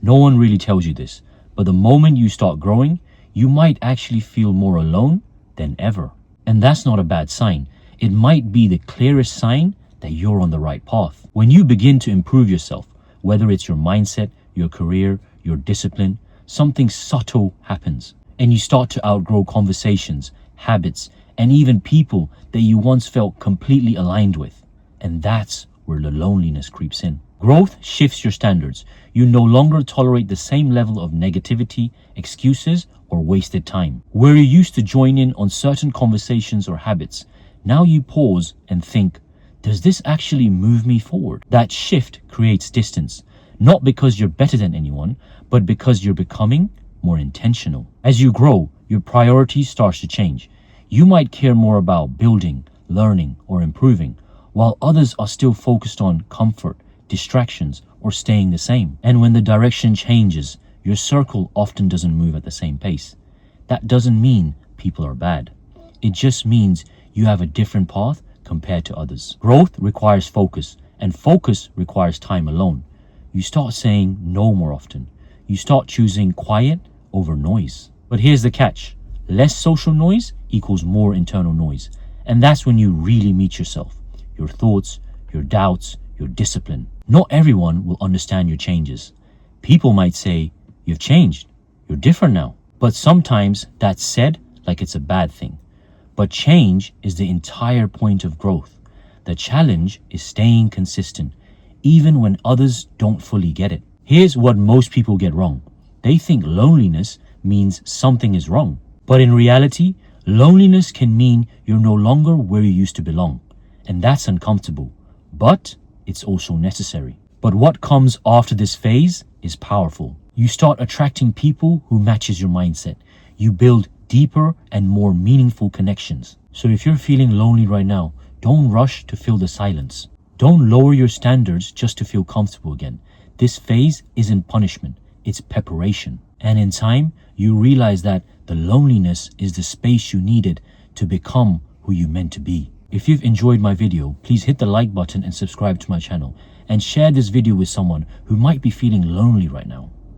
No one really tells you this, but the moment you start growing, you might actually feel more alone than ever. And that's not a bad sign. It might be the clearest sign that you're on the right path. When you begin to improve yourself, whether it's your mindset, your career, your discipline, something subtle happens. And you start to outgrow conversations, habits, and even people that you once felt completely aligned with. And that's where the loneliness creeps in. Growth shifts your standards. You no longer tolerate the same level of negativity, excuses, or wasted time. Where you used to join in on certain conversations or habits, now you pause and think, does this actually move me forward? That shift creates distance, not because you're better than anyone, but because you're becoming more intentional. As you grow, your priorities start to change. You might care more about building, learning, or improving, while others are still focused on comfort, distractions, or staying the same. And when the direction changes, your circle often doesn't move at the same pace. That doesn't mean people are bad. It just means you have a different path compared to others. Growth requires focus, and focus requires time alone. You start saying no more often. You start choosing quiet over noise. But here's the catch. Less social noise equals more internal noise. And that's when you really meet yourself, your thoughts, your doubts, your discipline. Not everyone will understand your changes. People might say, you've changed, you're different now. But sometimes that's said like it's a bad thing. But change is the entire point of growth. The challenge is staying consistent, even when others don't fully get it. Here's what most people get wrong. They think loneliness means something is wrong. But in reality, loneliness can mean you're no longer where you used to belong. And that's uncomfortable, but it's also necessary. But what comes after this phase is powerful. You start attracting people who matches your mindset. You build deeper and more meaningful connections. So if you're feeling lonely right now, don't rush to fill the silence. Don't lower your standards just to feel comfortable again. This phase isn't punishment, it's preparation. And in time, you realize that the loneliness is the space you needed to become who you meant to be. If you've enjoyed my video, please hit the like button and subscribe to my channel, and share this video with someone who might be feeling lonely right now.